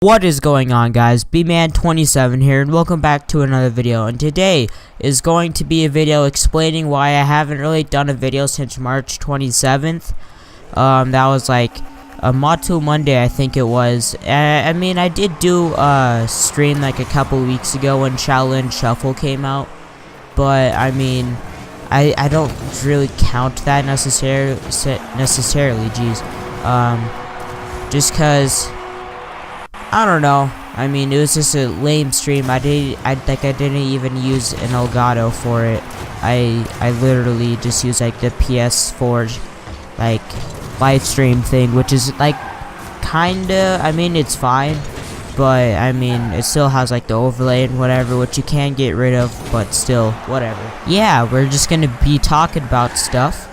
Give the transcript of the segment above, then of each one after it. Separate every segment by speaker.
Speaker 1: What is going on, guys? B-Man27 here, and welcome back to another video. And today is going to be a video explaining why I haven't really done a video since March 27th. That was like a Matu Monday, I think it was. I mean, I did do a stream like a couple weeks ago when Shaolin Shuffle came out, but I mean, I don't really count that necessarily. Jeez, just cause. I don't know. I mean, it was just a lame stream. I didn't even use an Elgato for it. I literally just used like the PS4 like live stream thing, which is like kinda. I mean, it's fine, but I mean, it still has like the overlay and whatever, which you can get rid of, but still, whatever. Yeah, we're just gonna be talking about stuff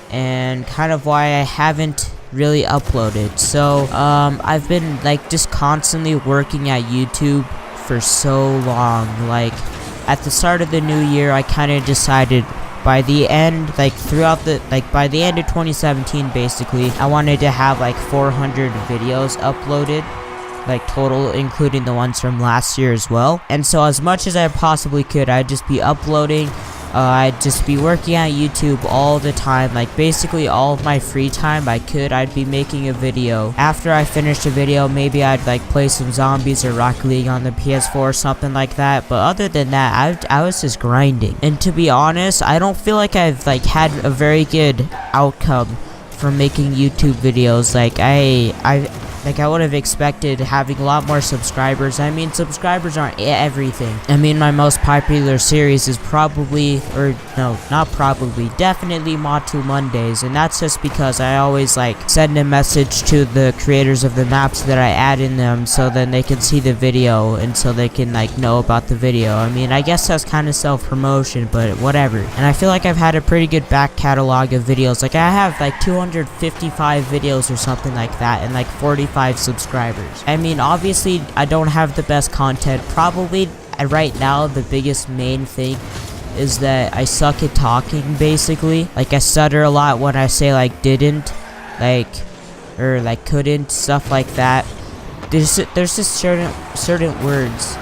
Speaker 1: and kind of why I haven't really uploaded. So I've been like just constantly working at YouTube for so long. Like at the start of the new year, I kind of decided by the end, like throughout the by the end of 2017 basically, I wanted to have like 400 videos uploaded, like total, including the ones from last year as well. And so as much as I possibly could, I'd just be uploading. I'd just be working at YouTube all the time, like basically all of my free time I'd be making a video. After I finished a video, maybe I'd like play some zombies or Rocket League on the PS4 or something like that, but other than that, I was just grinding. And to be honest, I don't feel like I've like had a very good outcome from making YouTube videos. Like I would have expected having a lot more subscribers. I mean, subscribers aren't everything. I mean, my most popular series is definitely Matu Mondays, and that's just because I always like send a message to the creators of the maps that I add in them, so then they can see the video and so they can like know about the video. I mean, I guess that's kind of self-promotion, but whatever. And I feel like I've had a pretty good back catalog of videos. Like I have like 255 videos or something like that, and like 45 subscribers. I mean, obviously I don't have the best content. Probably right now the biggest main thing is that I suck at talking, basically. Like I stutter a lot when I say like didn't, or like couldn't, stuff like that. There's just certain words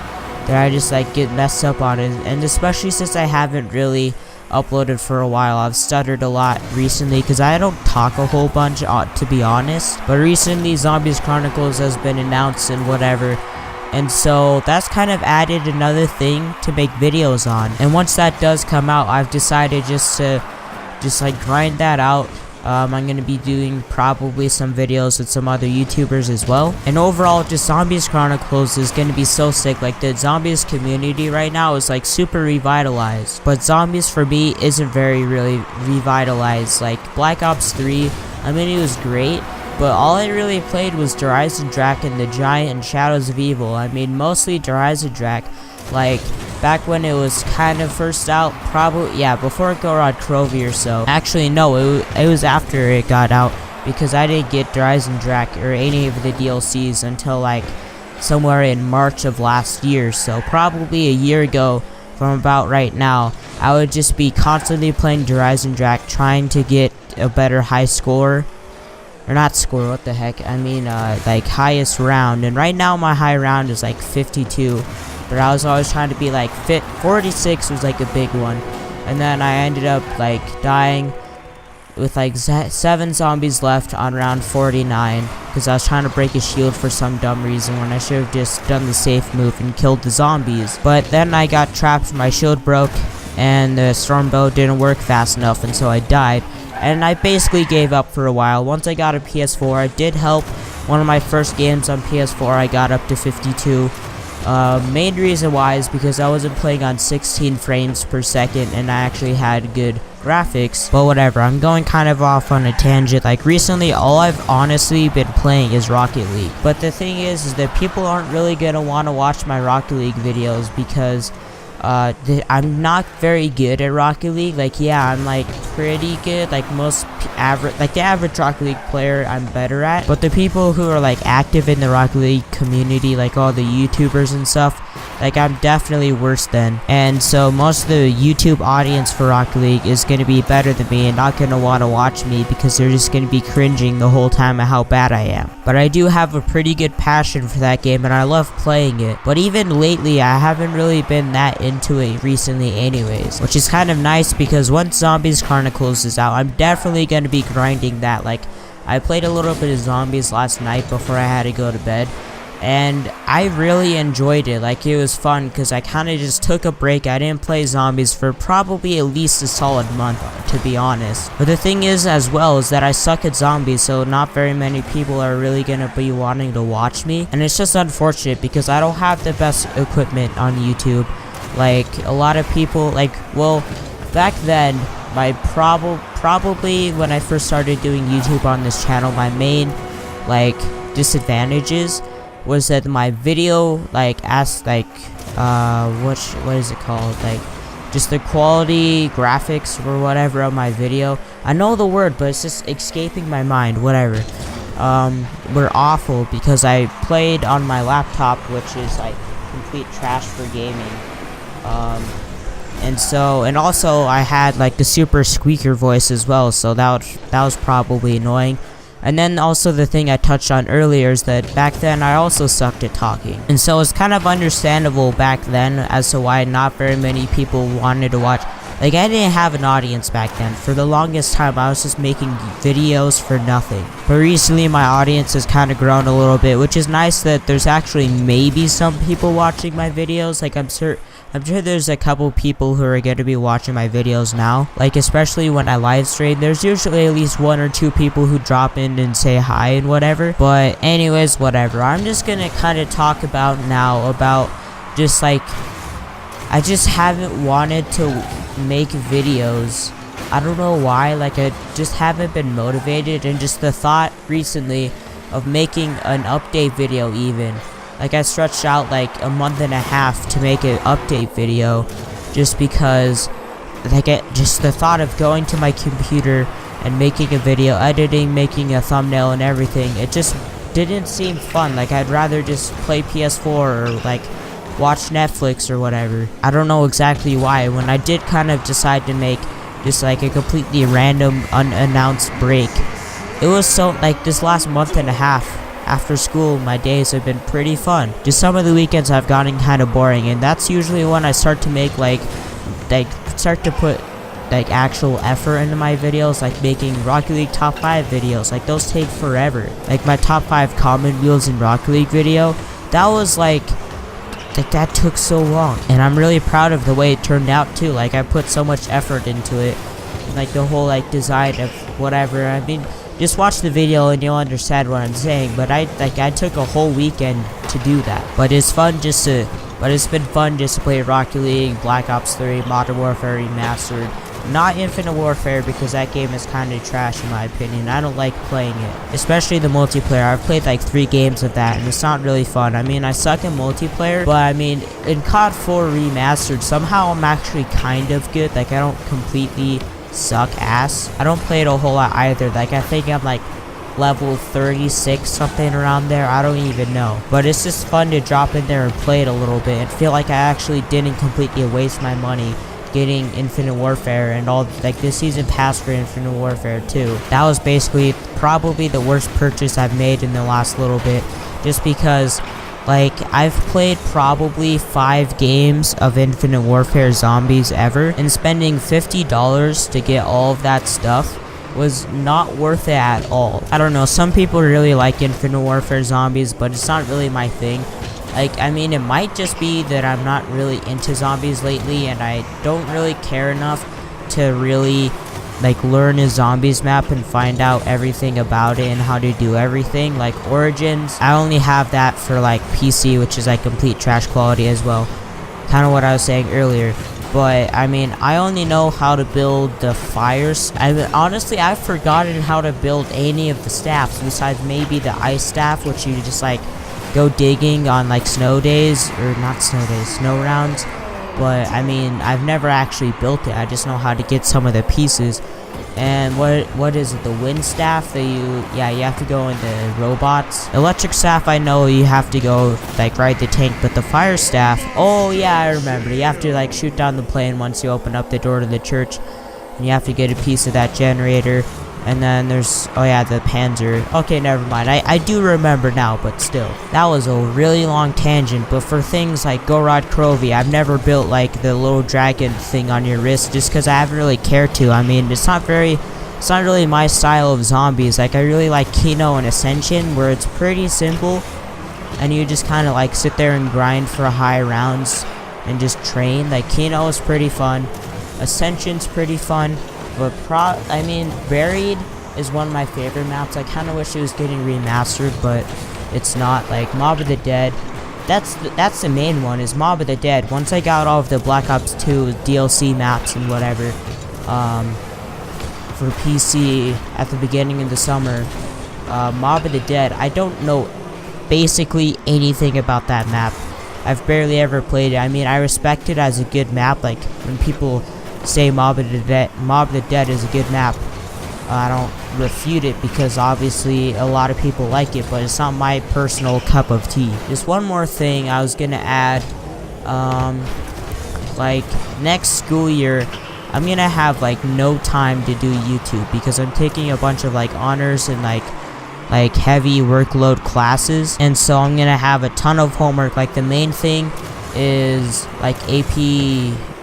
Speaker 1: that I just like get messed up on, and especially since I haven't really uploaded for a while, I've stuttered a lot recently because I don't talk a whole bunch, to be honest. But recently Zombies Chronicles has been announced and whatever, and so that's kind of added another thing to make videos on. And once that does come out, I've decided just to like grind that out. I'm gonna be doing probably some videos with some other YouTubers as well. And overall, just Zombies Chronicles is gonna be so sick. Like the Zombies community right now is like super revitalized, but Zombies for me isn't really revitalized. Like Black Ops 3, I mean, it was great, but all I really played was Horizon Drac and the Giant and Shadows of Evil. I mean, mostly Horizon Drac, like back when it was kind of first out, probably, yeah, before Gorod Krovi or so. Actually, no, it was after it got out, because I didn't get Horizon Drac or any of the DLCs until like somewhere in March of last year. So probably a year ago from about right now, I would just be constantly playing Horizon Drac, trying to get a better high score. Or not score, what the heck, I mean like highest round. And right now my high round is like 52, but I was always trying to be like 46 was like a big one. And then I ended up like dying with like 7 zombies left on round 49 because I was trying to break a shield for some dumb reason when I should have just done the safe move and killed the zombies. But then I got trapped, my shield broke, and the storm bow didn't work fast enough, and so I died. And I basically gave up for a while. Once I got a PS4, it did help. One of my first games on PS4, I got up to 52. Main reason why is because I wasn't playing on 16 frames per second, and I actually had good graphics. But whatever, I'm going kind of off on a tangent. Like recently, all I've honestly been playing is Rocket League. But the thing is that people aren't really gonna want to watch my Rocket League videos because I'm not very good at Rocket League. Like, yeah, I'm like pretty good, like most average, like the average Rocket League player I'm better at, but the people who are like active in the Rocket League community, like all the YouTubers and stuff, Like, I'm definitely worse than. And so most of the YouTube audience for Rocket League is going to be better than me and not going to want to watch me because they're just going to be cringing the whole time at how bad I am. But I do have a pretty good passion for that game and I love playing it. But even lately, I haven't really been that into it recently anyways, which is kind of nice because once Zombies Chronicles is out, I'm definitely going to be grinding that. Like, I played a little bit of Zombies last night before I had to go to bed. And I really enjoyed it. Like, it was fun because I kind of just took a break. I didn't play Zombies for probably at least a solid month, to be honest. But the thing is as well is that I suck at Zombies, so not very many people are really gonna be wanting to watch me. And it's just unfortunate because I don't have the best equipment on YouTube. Like, a lot of people, like, well, back then, my probably when I first started doing YouTube on this channel, my main, like, disadvantages was that my video, like, what is it called, like, just the quality graphics or whatever of my video, I know the word but it's just escaping my mind, whatever, were awful because I played on my laptop, which is like complete trash for gaming. And also I had like the super squeaker voice as well, so that was probably annoying. And then also the thing I touched on earlier is that back then I also sucked at talking. And so it's kind of understandable back then as to why not very many people wanted to watch. Like, I didn't have an audience back then. For the longest time I was just making videos for nothing. But recently my audience has kind of grown a little bit, which is nice that there's actually maybe some people watching my videos. Like, I'm sure there's a couple people who are going to be watching my videos now. Like, especially when I live stream, there's usually at least 1 or 2 people who drop in and say hi and whatever. But anyways, whatever. I'm just going to kind of talk about now about just like, I just haven't wanted to make videos. I don't know why. Like, I just haven't been motivated, and just the thought recently of making an update video even. Like, I stretched out like a month and a half to make an update video just because, like, just the thought of going to my computer and making a video, editing, making a thumbnail and everything, it just didn't seem fun. Like, I'd rather just play PS4 or like watch Netflix or whatever. I don't know exactly why. When I did kind of decide to make just like a completely random unannounced break, it was so, like, this last month and a half after school, my days have been pretty fun. Just some of the weekends have gotten kind of boring, and that's usually when I start to make start to put like actual effort into my videos, like making Rocket League top 5 videos. Like, those take forever. Like, my top 5 common wheels in Rocket League video, that was like that took so long, and I'm really proud of the way it turned out too. Like, I put so much effort into it, like the whole like design of whatever. I mean, just watch the video and you'll understand what I'm saying. But I took a whole weekend to do that. But it's fun just to it's been fun just to play Rocket League, Black Ops 3, Modern Warfare Remastered. Not Infinite Warfare, because that game is kind of trash in my opinion. I don't like playing it, especially the multiplayer. I've played like 3 games of that and it's not really fun. I mean, I suck in multiplayer, but I mean, in COD 4 Remastered, somehow I'm actually kind of good. Like, I don't completely suck ass. I don't play it a whole lot either. Like, I think I'm like level 36, something around there. I don't even know. But it's just fun to drop in there and play it a little bit and feel like I actually didn't completely waste my money getting Infinite Warfare and all, like, the season pass for Infinite Warfare 2. That was basically probably the worst purchase I've made in the last little bit, just because, like, I've played probably 5 games of Infinite Warfare Zombies ever, and spending $50 to get all of that stuff was not worth it at all. I don't know, some people really like Infinite Warfare Zombies, but it's not really my thing. Like, I mean, it might just be that I'm not really into zombies lately, and I don't really care enough to really, like, learn a zombies map and find out everything about it and how to do everything. Like, Origins, I only have that for, like, PC, which is, like, complete trash quality as well. Kind of what I was saying earlier. But, I mean, I only know how to build the fires. Honestly, I've forgotten how to build any of the staffs besides maybe the ice staff, which you just, like, go digging on like snow days, or not snow days, snow rounds. But I mean, I've never actually built it. I just know how to get some of the pieces. And what is it, the wind staff that you have to go in the robots. Electric staff, I know you have to go like ride the tank, but the fire staff, oh yeah, I remember, you have to like shoot down the plane once you open up the door to the church, and you have to get a piece of that generator. And then there's, oh yeah, the Panzer. Okay, never mind, I do remember now, but still, that was a really long tangent. But for things like Go Rod Crovey, I've never built like the little dragon thing on your wrist, just because I haven't really cared to. I mean, it's not really my style of zombies. Like, I really like Kino and Ascension, where it's pretty simple, and you just kind of like sit there and grind for high rounds and just train. Like, Kino is pretty fun, Ascension's pretty fun. But I mean, Buried is one of my favorite maps. I kind of wish it was getting remastered, but it's not. Like, Mob of the Dead, that's the main one, is Mob of the Dead. Once I got all of the Black Ops 2 DLC maps and whatever, for PC at the beginning of the summer, Mob of the Dead, I don't know basically anything about that map. I've barely ever played it. I mean, I respect it as a good map. Like, when people say Mob of the Dead is a good map, I don't refute it, because obviously a lot of people like it, but it's not my personal cup of tea. Just one more thing I was gonna add, like, next school year I'm gonna have like no time to do YouTube, because I'm taking a bunch of like honors and like heavy workload classes, and so I'm gonna have a ton of homework. Like, the main thing is like AP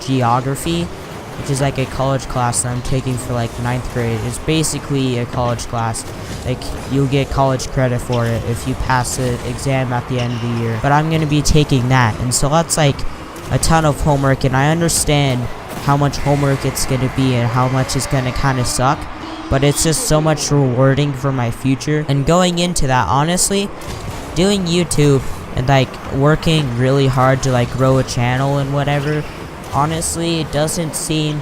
Speaker 1: Geography, which is like a college class that I'm taking for like 9th grade. It's basically a college class. Like, you'll get college credit for it if you pass the exam at the end of the year. But I'm gonna be taking that, and so that's like a ton of homework, and I understand how much homework it's gonna be and how much it's gonna kind of suck, but it's just so much rewarding for my future. And going into that, honestly, doing YouTube and like working really hard to like grow a channel and whatever, honestly, it doesn't seem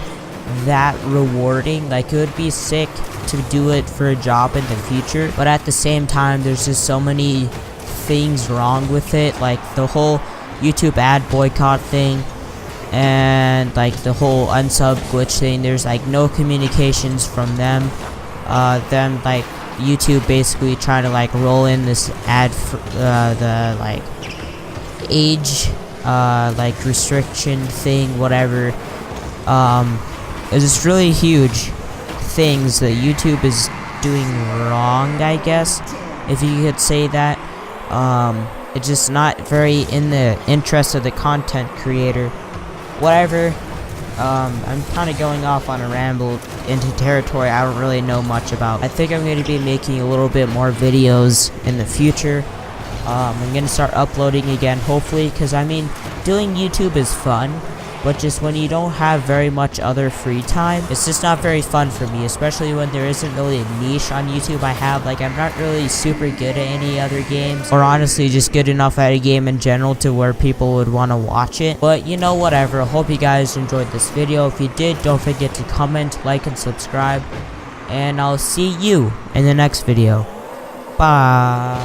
Speaker 1: that rewarding. Like, it would be sick to do it for a job in the future, but at the same time, there's just so many things wrong with it. Like, the whole YouTube ad boycott thing, and like the whole unsub glitch thing. There's like no communications from them. Like YouTube basically trying to like roll in this ad for the like age like restriction thing, whatever. It's just really huge things that YouTube is doing wrong, I guess, if you could say that. It's just not very in the interest of the content creator. Whatever. I'm kind of going off on a ramble into territory I don't really know much about. I think I'm going to be making a little bit more videos in the future. I'm going to start uploading again, hopefully, because I mean, doing YouTube is fun, but just when you don't have very much other free time, it's just not very fun for me, especially when there isn't really a niche on YouTube I have. Like, I'm not really super good at any other games, or honestly just good enough at a game in general to where people would want to watch it. But you know, whatever. I hope you guys enjoyed this video. If you did, don't forget to comment, like, and subscribe, and I'll see you in the next video. Bye.